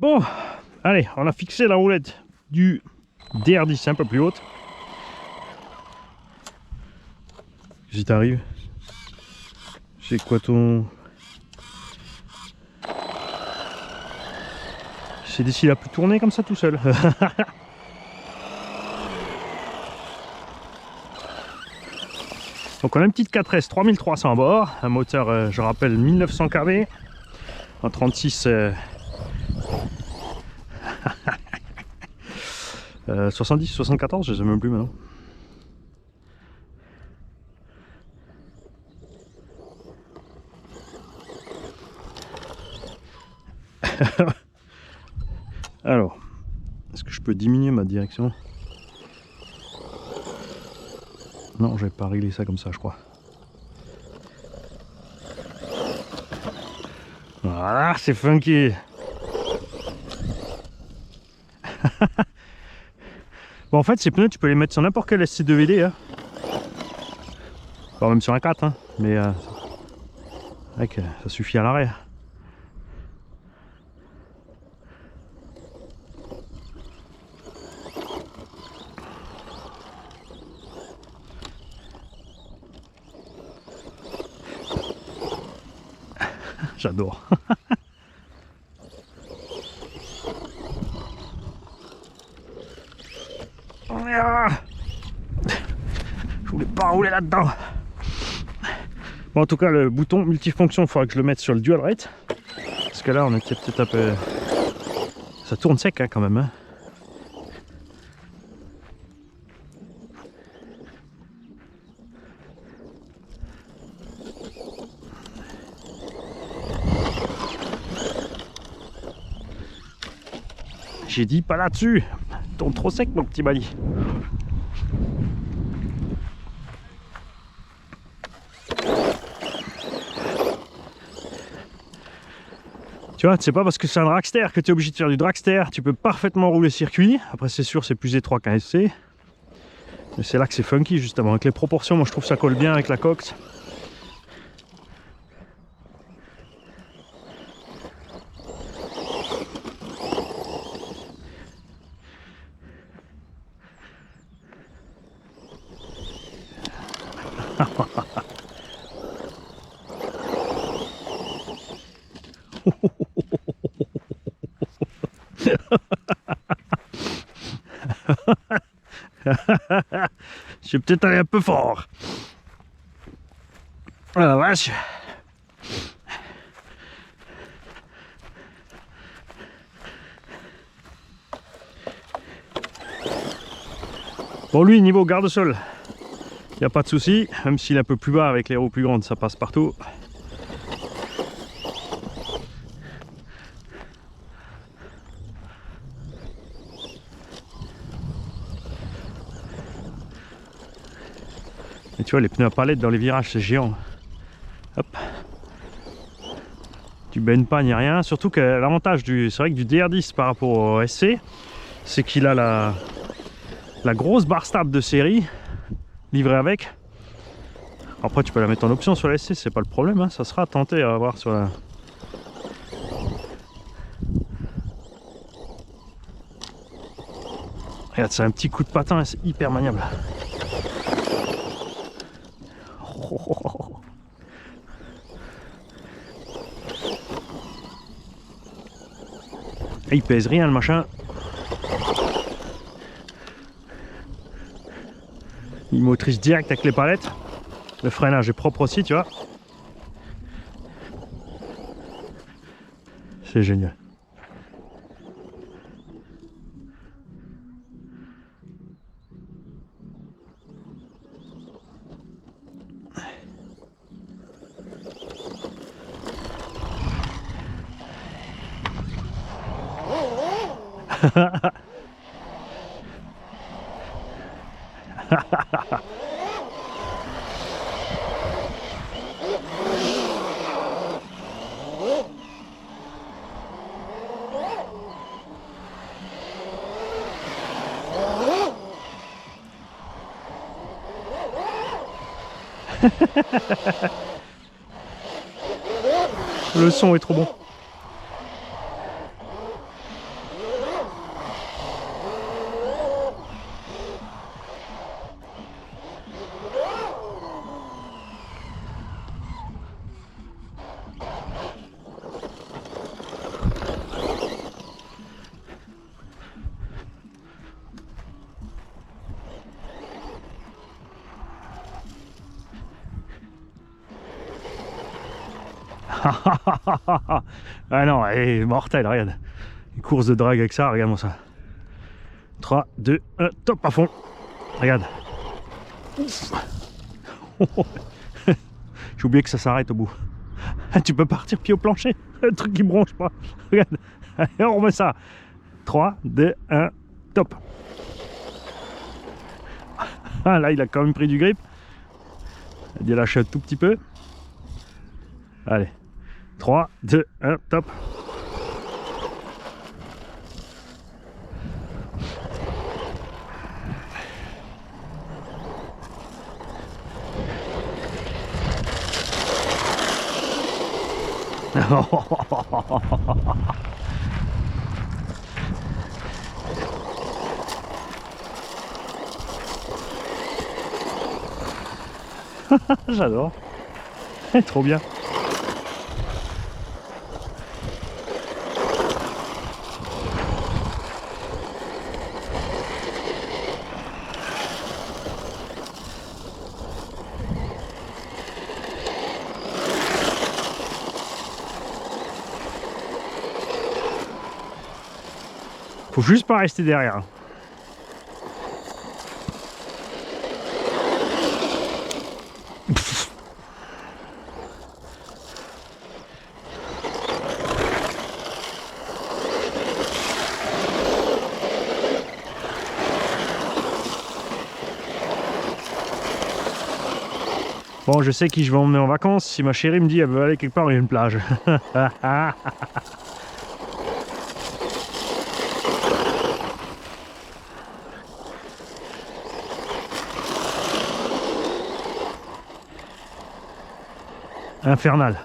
Bon, allez, on a fixé la roulette du DR10 un peu plus haute. J'y t'arrive. C'est quoi ton... C'est décidé à plus tourner comme ça tout seul. Donc on a une petite 4S 3300 à bord, un moteur, je rappelle, 1900 kV, en 36... 70, 74, je ne sais même plus maintenant. Alors, est-ce que je peux diminuer ma direction? Non, j'avais pas réglé ça comme ça, je crois. Voilà, c'est funky. Bon, en fait, ces pneus, tu peux les mettre sur n'importe quel SC2VD. Hein. Enfin, même sur un 4, hein. Mais avec, ça suffit à l'arrêt. J'adore. Je voulais pas rouler là-dedans. Bon, en tout cas, le bouton multifonction, il faudra que je le mette sur le dual rate. Parce que là, on était peut-être un peu... Ça tourne sec hein, quand même. Hein. J'ai dit pas là-dessus. Tourne trop sec, mon petit Bali. Tu vois, c'est pas parce que c'est un dragster que tu es obligé de faire du dragster. Tu peux parfaitement rouler circuit. Après, c'est sûr, c'est plus étroit qu'un SC. Mais c'est là que c'est funky, justement. Avec les proportions, moi, je trouve que ça colle bien avec la coque. Je vais peut-être aller un peu fort. Ah la vache. Bon, lui, niveau garde-sol, il n'y a pas de souci. Même s'il est un peu plus bas avec les roues plus grandes, ça passe partout. Et tu vois, les pneus à palette dans les virages, c'est géant. Hop. Tu baignes pas ni rien. Surtout que l'avantage du... C'est vrai que du DR10 par rapport au SC, c'est qu'il a la grosse barre stable de série livrée avec. Après, tu peux la mettre en option sur la SC, c'est pas le problème. Hein. Ça sera tenté à voir sur la... Regarde, c'est un petit coup de patin, c'est hyper maniable. Et il pèse rien le machin. Il motrice direct avec les palettes. Le freinage est propre aussi, tu vois. C'est génial. Le son est trop bon. Ah non, elle est mortelle, regarde. Une course de drague avec ça, regarde-moi ça. 3, 2, 1, top à fond. Regarde. J'ai oublié que ça s'arrête au bout. Tu peux partir pied au plancher. Le truc qui bronche pas. Regarde. Allez, on remet ça. 3, 2, 1, top. Ah là, il a quand même pris du grip. Il a lâché un tout petit peu. Allez. 3, 2, 1, top. J'adore. Trop bien. Faut juste pas rester derrière. Bon, je sais qui je vais emmener en vacances. Si ma chérie me dit elle veut aller quelque part, il y a une plage. Infernal.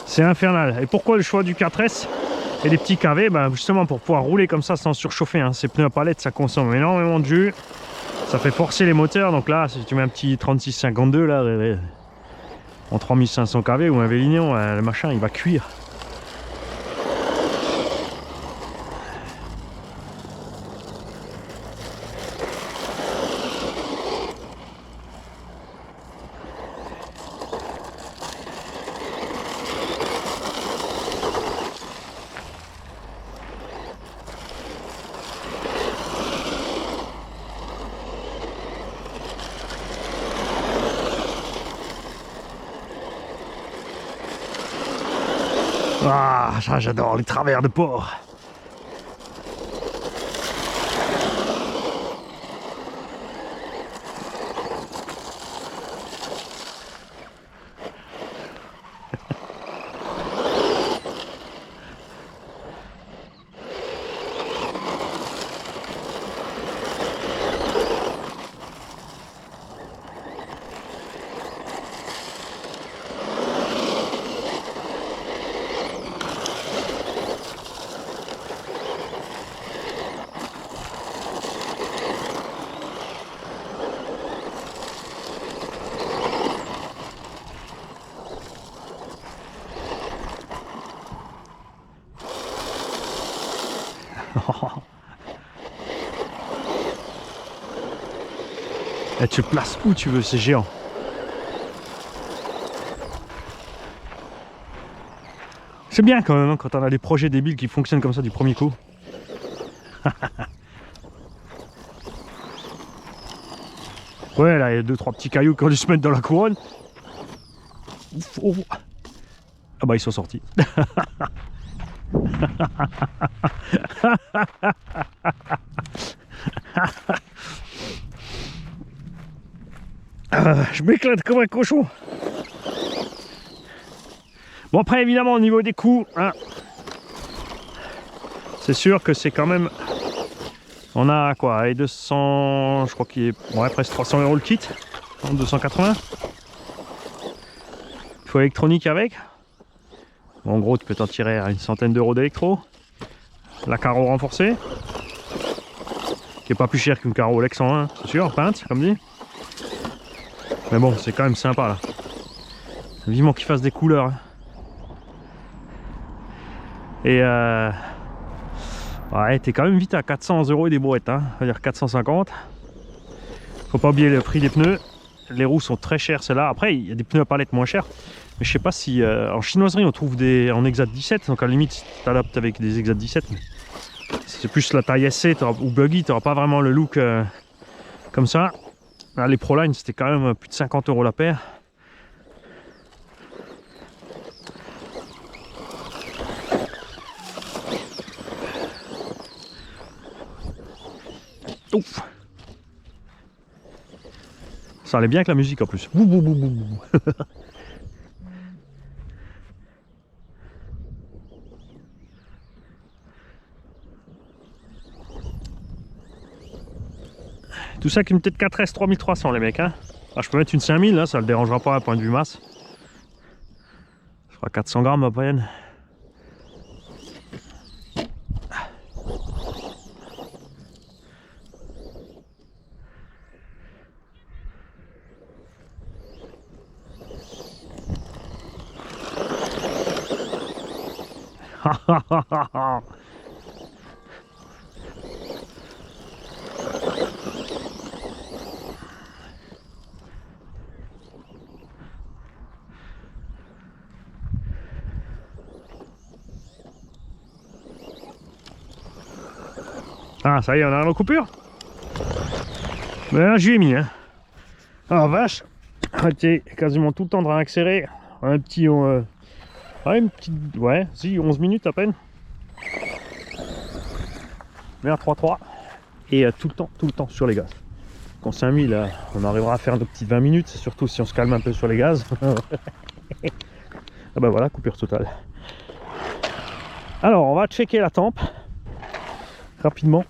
C'est infernal. Et pourquoi le choix du 4S et des petits KV? Bah justement pour pouvoir rouler comme ça sans surchauffer. Hein. Ces pneus à palette, ça consomme énormément de jus. Ça fait forcer les moteurs. Donc là, si tu mets un petit 3652 là, en 3500 kV ou un Vélignon, le machin, il va cuire. Ah, j'adore les travers de porc. Et tu places où tu veux, c'est géant. C'est bien quand même hein, quand on a des projets débiles qui fonctionnent comme ça du premier coup. Ouais, là il y a 2-3 petits cailloux qui ont dû se mettre dans la couronne. Ouf, oh. Ah bah ils sont sortis. Je m'éclate comme un cochon. Bon après évidemment au niveau des coûts, hein, c'est sûr que c'est quand même... On a quoi, les 200, je crois qu'il est ouais, presque 300 € le kit, 280. Il faut électronique avec. Bon, en gros tu peux t'en tirer à une centaine d'euros d'électro. La carreau renforcée, qui est pas plus cher qu'une carreau Lex 101, c'est sûr, peinte comme dit. Mais bon, c'est quand même sympa là. Vivement qu'il fasse des couleurs. Hein. Et ouais, t'es quand même vite à 400 € des brouettes, hein. On va dire 450. Faut pas oublier le prix des pneus. Les roues sont très chères, celles-là. Après, il y a des pneus à palette moins chers. Mais je sais pas si en chinoiserie on trouve des en Exat 17, donc à la limite tu t'adaptes avec des Exat 17. C'est plus la taille SC ou Buggy, tu n'auras pas vraiment le look comme ça. Là, les Proline c'était quand même plus de 50 € la paire. Ouf. Ça allait bien avec la musique en plus. Bou, bou, bou, bou, bou. Tout ça qui me peut-être 4S 3300 les mecs. Hein. Ah, je peux mettre une 5000 là, ça le dérangera pas à point de vue masse. Je ferai 400 grammes à peine. Ah, ça y est, on a la coupure. Mais là, j'y ai mis. Hein. Ah, vache. J'étais quasiment tout le temps en train d'accélérer. Un petit. Ouais, une petite. Ouais, si, 11 minutes à peine. Mais à 3-3. Et tout le temps sur les gaz. Quand 5000, là, on arrivera à faire nos petites 20 minutes, surtout si on se calme un peu sur les gaz. Ah bah voilà, coupure totale. Alors, on va checker la tempe. Rapidement.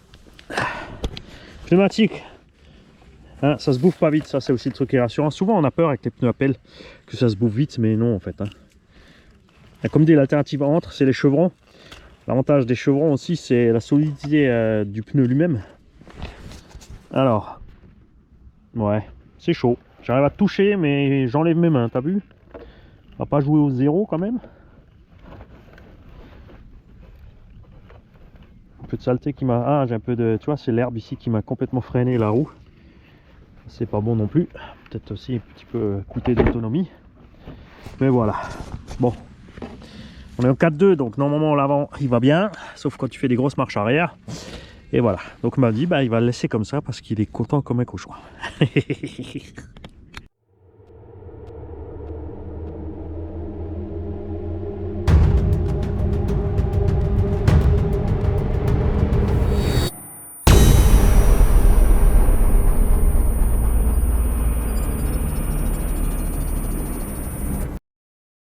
Pneumatique. Hein, ça se bouffe pas vite, ça c'est aussi le truc qui est rassurant. Souvent on a peur avec les pneus à pelle que ça se bouffe vite, mais non en fait. Hein. Comme dit, l'alternative entre, c'est les chevrons. L'avantage des chevrons aussi, c'est la solidité du pneu lui-même. Alors, ouais, c'est chaud. J'arrive à toucher, mais j'enlève mes mains, t'as vu? On va pas jouer au zéro quand même. Un peu de saleté qui m'a... Ah, j'ai un peu de... Tu vois, c'est l'herbe ici qui m'a complètement freiné la roue. C'est pas bon non plus. Peut-être aussi un petit peu coûter d'autonomie. Mais voilà. Bon. On est en 4-2, donc normalement l'avant il va bien. Sauf quand tu fais des grosses marches arrière. Et voilà. Donc on m'a dit, bah, il va le laisser comme ça parce qu'il est content comme un cochon.